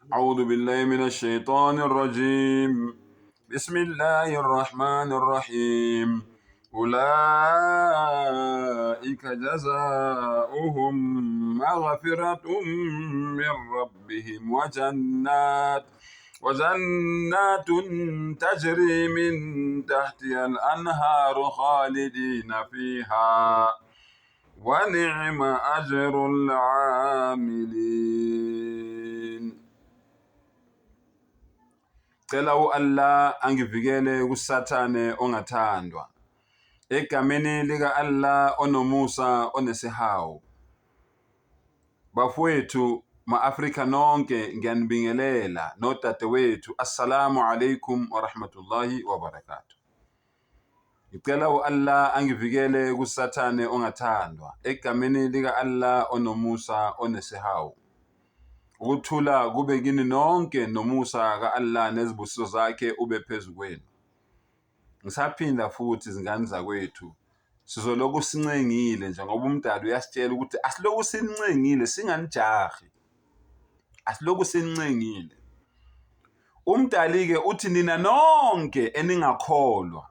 أعوذ بالله من الشيطان الرجيم. بسم الله الرحمن الرحيم. أولئك جزاؤهم مغفرة من ربهم وجنات تجري من تحتها الأنهار خالدين فيها ونعم أجر العاملين. Cela Allah angivikele kusathane ongathandwa. Egameni lika Allah onomusa onesihawu. Bafowethu ma-Afrika nonke ngiyanibingelela nodadewethu. Assalamu alaikum wa rahmatullahi wa barakatuh. Ngicela Allah angivikele kusathane ongathandwa. Egameni lika Allah onomusa onesihawu. Ukuthula kube kini nonke nomusa ka-Allah nezibusiso zakhe ube phezu kwenu. Ngisaphinda futhi izingane zakwethu sizoloku sincengile njengoba umdali uyasitshela ukuthi asiloku sincengile singanijahi. Asiloku sincengile. Umdali ke uthi nina nonke eningakholwa.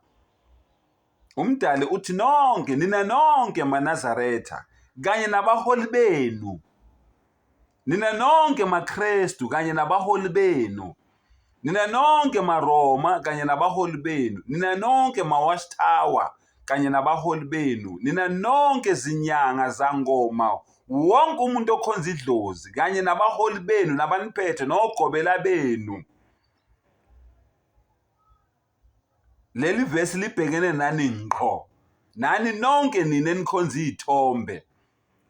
Umdali uthi nonke nina nonke maNazaretha kanye nabaholi benu. Nina nonke maKristu kanye nabaholi benu. Nina nonke maRoma kanye nabaholi benu. Nina nonke maWatchtower kanye nabaholi benu. Nina nonke zinyanga zangoma. Wonke umuntu okhonza idlozi kanye nabaholi benu nabaniphethe nogobela benu. Leli verse libhekene nani ngqo. Nani nonke nina enikhonza izithombe.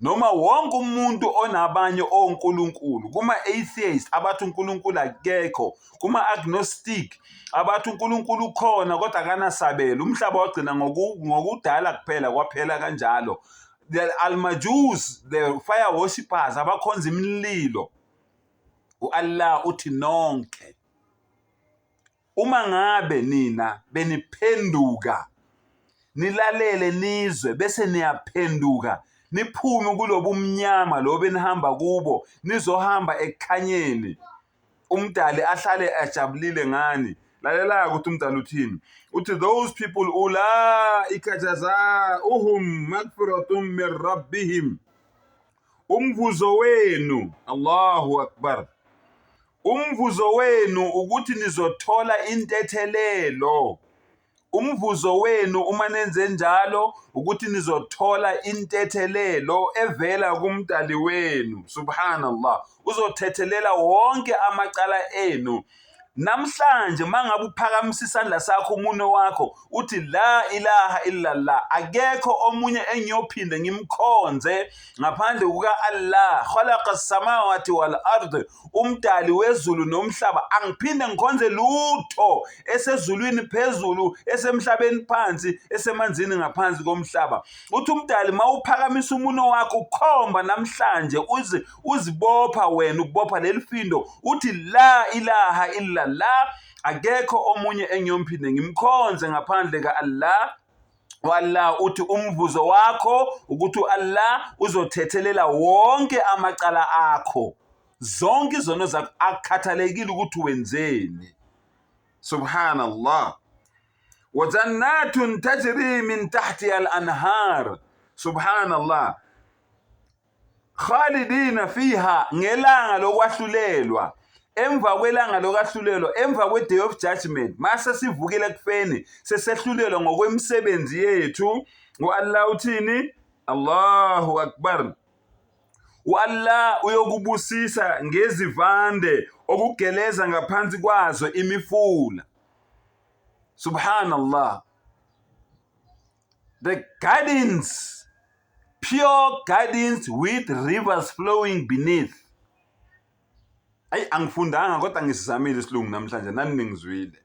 Noma wonke umuntu onabanye onkulunkulu, kuma-atheist abathi uNkulunkulu akekho, kuma-agnostic abathi uNkulunkulu ukhona kodwa akanasabelo, umhlaba wagcina ngokudala kuphela kwaphela kanjalo. The Al-Majus, the fire worshippers abakhonza imililo. U-Allah uthi nonke. Uma ngabe nina beniphenduka, nilalele nizwe bese niyaphenduka, niphume kulobu mnyama lobe nihamba kubo nizohamba ekukhanyeni, umdali ahlale ajabulile ngani. Lalela ukuthi umdali uthini. Uthi those people ulaika jazaa'uhum maghfiratun min rabbihim. Umvuzo wenu, Allahu akbar, umvuzo wenu ukuthi nizothola intethelelo. Umvuzo wenu uma nenze njalo ukuthi nizothola intethelelo evela kumdali wenu. Subhanallah. Uzothethelela wonke amacala enu. Namhlanje mangabe uphakamisa isandla sakho umunwe wakho uthi la ilaha illallah, akekho omunye engiyophinde ngimkhonze ngaphandle kuka Allah, khalaqas samawati wal ard, umdali wezulu nomhlaba, angiphinde ngikhonze lutho esezulwini phezulu, esemhlabeni phansi, esemanzini ngaphansi komhlaba. Uthi umdali mawuphakamisa umunwe wakho ukhomba namhlanje uzibopha wena, ukubopha lelifindo uthi la ilaha illallah, akekho omunye engiyomphinde ngimkhonze ngaphandle ka Allah. Wallah uthi umvuzo wakho ukuthi Allah uzothethelela wonke amacala akho, zonke izono zakho, akukhathalekile ukuthi wenzeni. Subhanallah. Wajannatun tajri min tahtiha al-anhar. Subhanallah. Khalidina fiha, ngelanga lokwahlulelwa. Emva kwelanga lokwahlulelwa, emva kwe-day of judgment, mase sivukile kufeni, sesehlulelwa ngokwemisebenzi yethu. U-Allah uthini? Allahu akbar. U-Allah uyokubusisa ngezivande okugeleza ngaphansi kwazo imifula. Subhanallah. The gardens, pure gardens with rivers flowing beneath. Angifundanga kodwa ngisizamile isilungu namhlanje, nani ningizwile.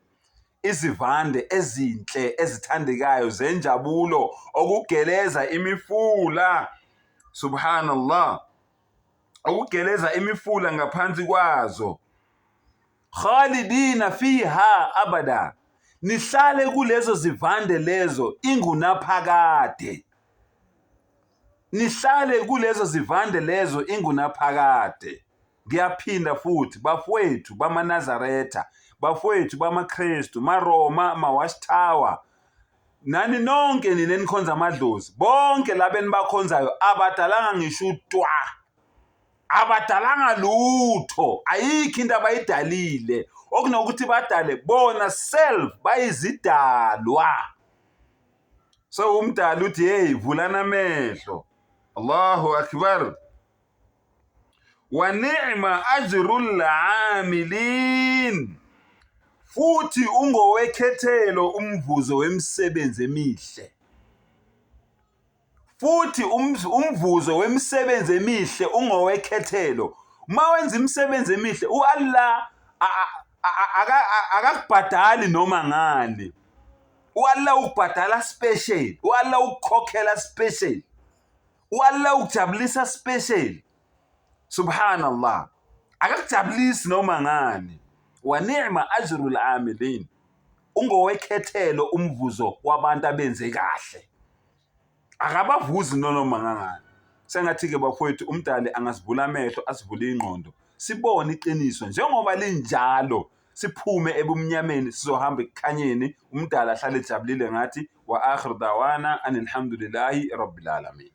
Izivande ezinhle ezithandekayo zenjabulo okugeleza imifula. Subhanallah. Okugeleza imifula ngaphansi kwazo. Khalidina fiha abada. Nihlale kulezo zivande lezo ingunaphakade. Nihlale kulezo zivande lezo ingunaphakade. ngiyaphinda futhi bafowethu bamaNazaretha, bafowethu bamaKristu, maRoma, maWatchtower, nani nonke nina enikhonza amadlozi, bonke labeni bakhonzayo abadalanga ngisho utwa, abadalanga lutho, ayikho into abayidalile, okunokuthi badale bona self bayizidalwa. So umdali uthi hey vulana amehlo. Allahu akbar. Wa ni'ma ajrul amilin, futhi ungowekhethelo umvuzo wemisebenzi emihle, futhi umvuzo wemisebenzi emihle ungowekhethelo. Uma wenza imisebenzi emihle uAllah akakubhadali noma ngani. uAllah ukubhadala special, uAllah ukukhokhela special, uAllah ukujabulisa special. Subhanallah, akakujabulisi noma ngani. Wa ni'ma ajrul amilin, ungowekhethelo umvuzo wabantu abenze kahle, akabavuzi noma ngangani. Sengathi-ke bafowethu umdali angasivula amehlo, asivule ingqondo, sibone iqiniso njengoba linjalo, siphume ebumnyameni sizohamba ekukhanyeni. Umdali ahlale ejabulile ngathi wa akhiru dawana anilhamdulillahi rabbil alamin.